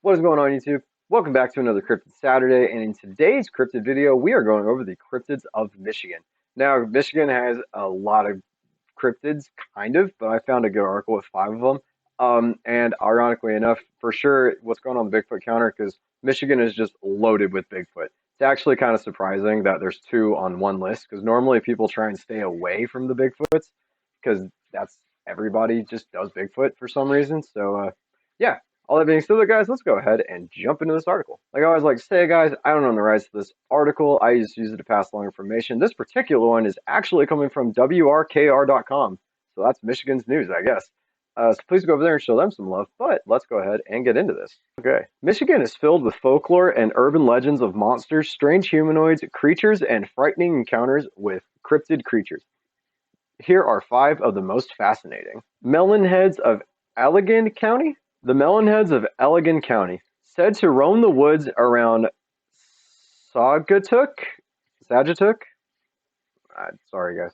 What is going on, YouTube? Welcome back to another Cryptid Saturday, and in today's cryptid video, we are going over the cryptids of Michigan. Now, Michigan has a lot of cryptids, kind of, but I found a good article with 5 of them. And ironically enough, for sure, what's going on the Bigfoot counter, because Michigan is just loaded with Bigfoot. It's actually kind of surprising that there's two on one list, because normally people try and stay away from the Bigfoots, because that's everybody just does Bigfoot for some reason. So, yeah. All that being said, guys, let's go ahead and jump into this article. Like I always like to say, guys, I don't own the rights to this article. I just use it to pass along information. This particular one is actually coming from WRKR.com. So that's Michigan's news, I guess. So please go over there and show them some love. But let's go ahead and get into this. Okay. Michigan is filled with folklore and urban legends of monsters, strange humanoids, creatures, and frightening encounters with cryptid creatures. Here are 5 of the most fascinating. Melonheads of Allegan County? The Melonheads of Allegan County, said to roam the woods around Saugatuck, sorry guys,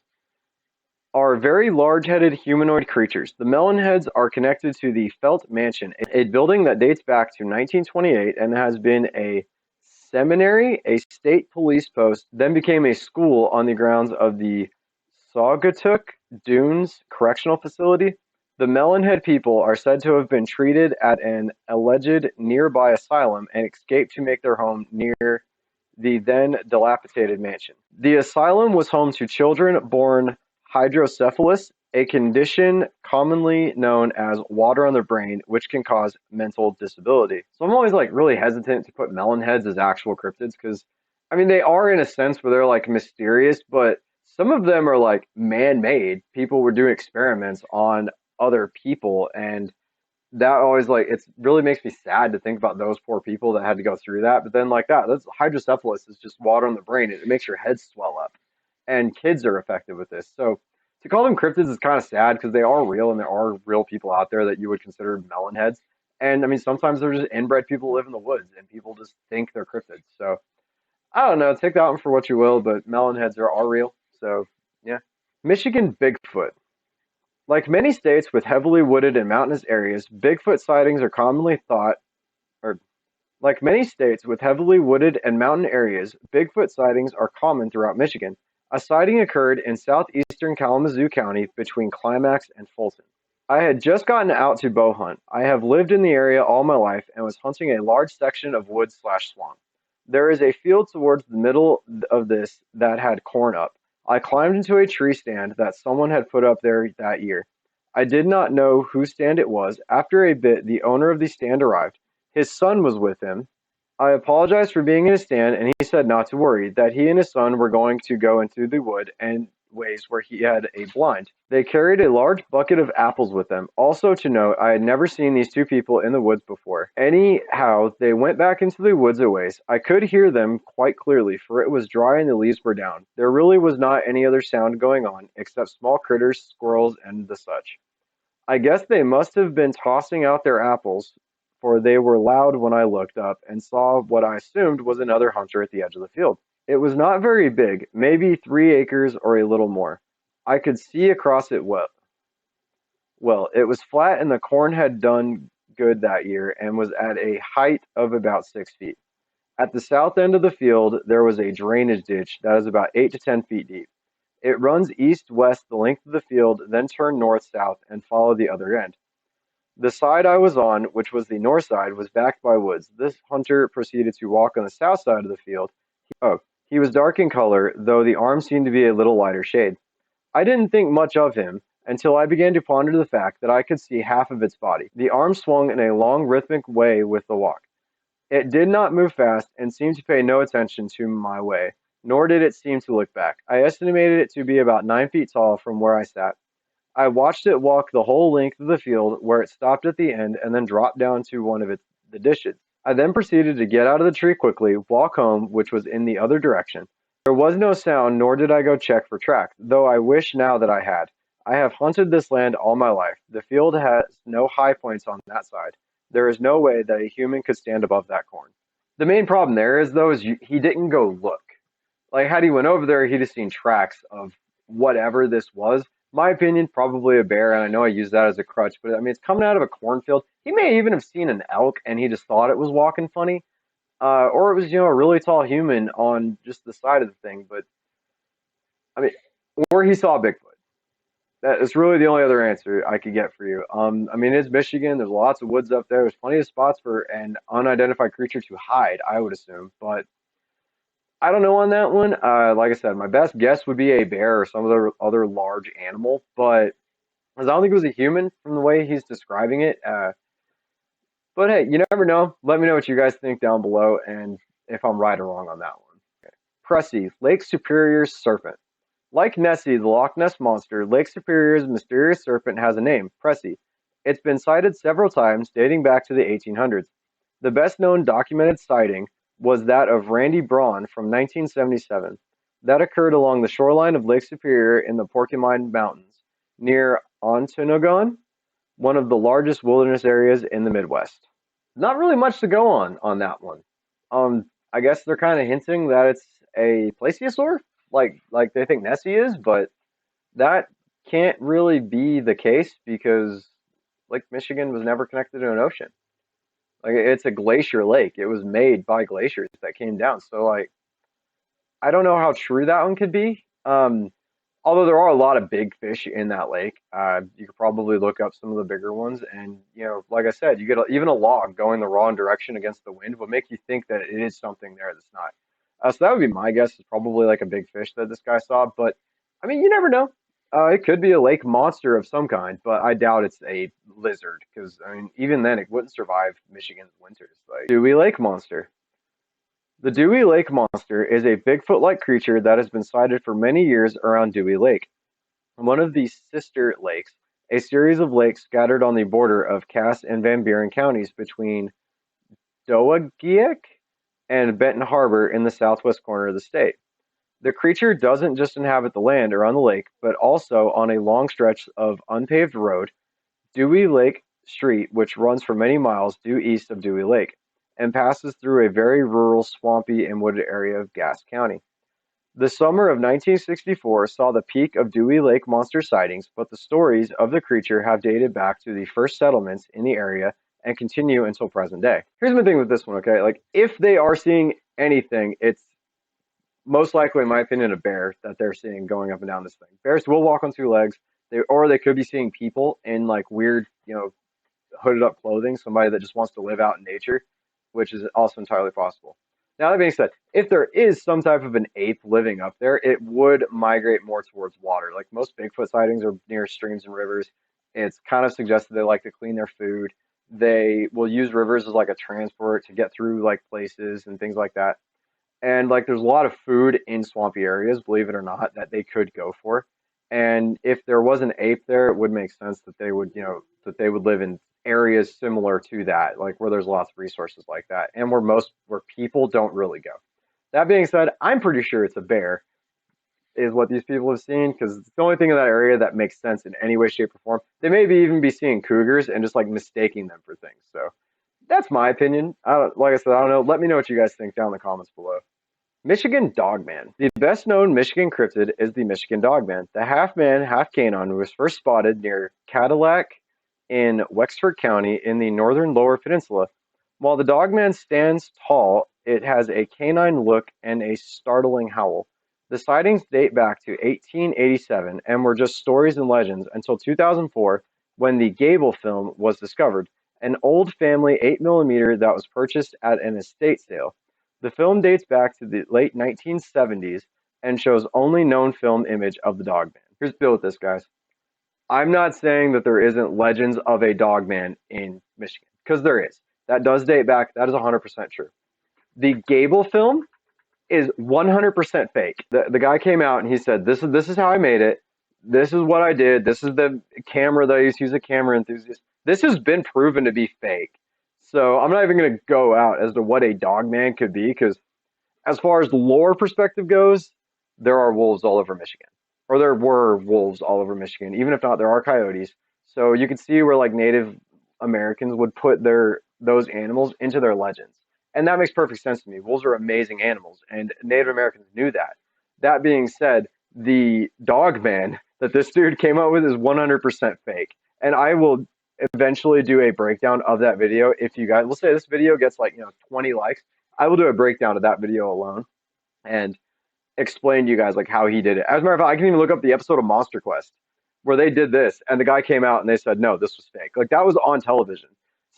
are very large-headed humanoid creatures. The Melonheads are connected to the Felt Mansion, a building that dates back to 1928 and has been a seminary, a state police post, then became a school on the grounds of the Saugatuck Dunes Correctional Facility. The Melonhead people are said to have been treated at an alleged nearby asylum and escaped to make their home near the then dilapidated mansion. The asylum was home to children born hydrocephalus, a condition commonly known as water on the brain, which can cause mental disability. So I'm always like really hesitant to put melonheads as actual cryptids because, I mean, they are in a sense where they're like mysterious, but some of them are like man-made. People were doing experiments on other people, and that always like it really makes me sad to think about those poor people that had to go through that. But then like that's hydrocephalus is just water on the brain. It makes your head swell up, and kids are affected with this. So to call them cryptids is kind of sad because they are real, and there are real people out there that you would consider melonheads. And I mean, sometimes they're just inbred people who live in the woods, and people just think they're cryptids. So I don't know, take that one for what you will, but melonheads are real. So yeah. Michigan Bigfoot. Like many states with heavily wooded and mountainous areas, Bigfoot sightings are commonly thought, or like many states with heavily wooded and mountain areas, Bigfoot sightings are common throughout Michigan. A sighting occurred in southeastern Kalamazoo County between Climax and Fulton. I had just gotten out to bow hunt. I have lived in the area all my life and was hunting a large section of woods/swamp. There is a field towards the middle of this that had corn up. I climbed into a tree stand that someone had put up there that year. I did not know whose stand it was. After a bit, the owner of the stand arrived. His son was with him. I apologized for being in his stand, and he said not to worry, that he and his son were going to go into the wood and ways where he had a blind. They carried a large bucket of apples with them. Also to note, I had never seen these two people in the woods before. Anyhow, they went back into the woods a ways. I could hear them quite clearly, for it was dry and the leaves were down. There really was not any other sound going on, except small critters, squirrels, and the such. I guess they must have been tossing out their apples, for they were loud when I looked up and saw what I assumed was another hunter at the edge of the field. It was not very big, maybe 3 acres or a little more. I could see across it well. Well, it was flat and the corn had done good that year and was at a height of about 6 feet. At the south end of the field, there was a drainage ditch that is about 8 to 10 feet deep. It runs east-west the length of the field, then turn north-south and follow the other end. The side I was on, which was the north side, was backed by woods. This hunter proceeded to walk on the south side of the field. He was dark in color, though the arms seemed to be a little lighter shade. I didn't think much of him until I began to ponder the fact that I could see half of its body. The arms swung in a long rhythmic way with the walk. It did not move fast and seemed to pay no attention to my way, nor did it seem to look back. I estimated it to be about 9 feet tall from where I sat. I watched it walk the whole length of the field where it stopped at the end and then dropped down to one of the dishes. I then proceeded to get out of the tree quickly, walk home, which was in the other direction. There was no sound, nor did I go check for tracks, though I wish now that I had. I have hunted this land all my life. The field has no high points on that side. There is no way that a human could stand above that corn. The main problem there is, though, is he didn't go look. Like, had he went over there, he'd have seen tracks of whatever this was. My opinion, probably a bear, and I know I use that as a crutch, but I mean, it's coming out of a cornfield. He may even have seen an elk and he just thought it was walking funny, or it was, a really tall human on just the side of the thing. But I mean, or he saw Bigfoot. That is really the only other answer I could get for you. I mean, it's Michigan. There's lots of woods up there. There's plenty of spots for an unidentified creature to hide, I would assume. But I don't know on that one. Like I said, my best guess would be a bear or some other large animal. But 'cause I don't think it was a human from the way he's describing it. But hey, you never know. Let me know what you guys think down below and if I'm right or wrong on that one. Pressy, Lake Superior's serpent. Like Nessie, the Loch Ness Monster, Lake Superior's mysterious serpent has a name, Pressy. It's been sighted several times, dating back to the 1800s. The best known documented sighting was that of Randy Braun from 1977. That occurred along the shoreline of Lake Superior in the Porcupine Mountains, near Ontonagon, one of the largest wilderness areas in the Midwest. Not really much to go on that one. I guess they're kind of hinting that it's a plesiosaur, like they think Nessie is, but that can't really be the case because Lake Michigan was never connected to an ocean. Like it's a glacier lake. It was made by glaciers that came down. So like I don't know how true that one could be. Although there are a lot of big fish in that lake, you could probably look up some of the bigger ones. And, like I said, you get even a log going the wrong direction against the wind would make you think that it is something there that's not. So that would be my guess. Is probably like a big fish that this guy saw. But, I mean, you never know. It could be a lake monster of some kind, but I doubt it's a lizard because, I mean, even then it wouldn't survive Michigan's winters. Like, Dewey Lake Monster. The Dewey Lake Monster is a Bigfoot-like creature that has been sighted for many years around Dewey Lake, one of the sister lakes, a series of lakes scattered on the border of Cass and Van Buren counties between Dowagiac and Benton Harbor in the southwest corner of the state. The creature doesn't just inhabit the land around the lake, but also on a long stretch of unpaved road, Dewey Lake Street, which runs for many miles due east of Dewey Lake, and passes through a very rural, swampy, and wooded area of Cass County. The summer of 1964 saw the peak of Dewey Lake monster sightings, but the stories of the creature have dated back to the first settlements in the area and continue until present day. Here's my thing with this one, okay? Like, if they are seeing anything, it's most likely, in my opinion, a bear that they're seeing going up and down this thing. Bears will walk on two legs, or they could be seeing people in like weird, hooded up clothing, somebody that just wants to live out in nature, which is also entirely possible. Now, that being said, if there is some type of an ape living up there, it would migrate more towards water. Like most Bigfoot sightings are near streams and rivers. It's kind of suggested they like to clean their food. They will use rivers as like a transport to get through like places and things like that. And like there's a lot of food in swampy areas, believe it or not, that they could go for. And if there was an ape there, it would make sense that they would, that they would live in areas similar to that, like where there's lots of resources like that, and where people don't really go. That being said, I'm pretty sure it's a bear, is what these people have seen, because it's the only thing in that area that makes sense in any way, shape, or form. They may even be seeing cougars and just like mistaking them for things. So that's my opinion. Like I said, I don't know. Let me know what you guys think down in the comments below. Michigan Dogman. The best known Michigan cryptid is the Michigan Dogman. The half man, half canine was first spotted near Cadillac in Wexford County in the northern Lower Peninsula. While the Dogman stands tall, it has a canine look and a startling howl. The sightings date back to 1887 and were just stories and legends until 2004 when the Gable film was discovered, an old family 8mm that was purchased at an estate sale. The film dates back to the late 1970s and shows only known film image of the Dogman. Here's the deal with this, guys. I'm not saying that there isn't legends of a Dogman in Michigan, because there is. That does date back. That is 100% true. The Gable film is 100% fake. The guy came out and he said, this is how I made it. This is what I did. This is the camera that I used to use, a camera enthusiast. This has been proven to be fake. So I'm not even going to go out as to what a Dogman could be, because as far as the lore perspective goes, there are wolves all over Michigan. Or there were wolves all over Michigan. Even if not, there are coyotes. So you can see where like Native Americans would put those animals into their legends. And that makes perfect sense to me. Wolves are amazing animals, and Native Americans knew that. That being said, the Dogman that this dude came up with is 100% fake. And I will eventually do a breakdown of that video. If you guys, let's say this video gets like, 20 likes, I will do a breakdown of that video alone and explain to you guys like how he did it. As a matter of fact, I can even look up the episode of Monster Quest where they did this, and the guy came out and they said, no, this was fake. Like that was on television.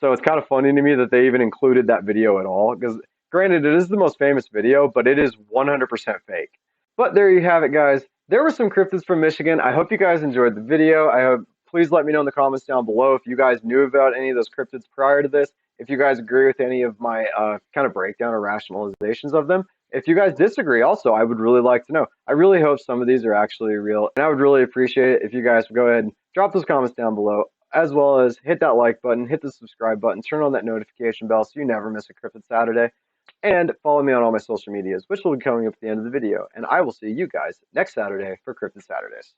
So it's kind of funny to me that they even included that video at all. Because granted, it is the most famous video, but it is 100% fake. But there you have it, guys. There were some cryptids from Michigan. I hope you guys enjoyed the video. I hope please let me know in the comments down below if you guys knew about any of those cryptids prior to this. If you guys agree with any of my kind of breakdown or rationalizations of them. If you guys disagree, also, I would really like to know. I really hope some of these are actually real, and I would really appreciate it if you guys would go ahead and drop those comments down below, as well as hit that like button, hit the subscribe button, turn on that notification bell so you never miss a Cryptid Saturday, and follow me on all my social medias, which will be coming up at the end of the video. And I will see you guys next Saturday for Cryptid Saturdays.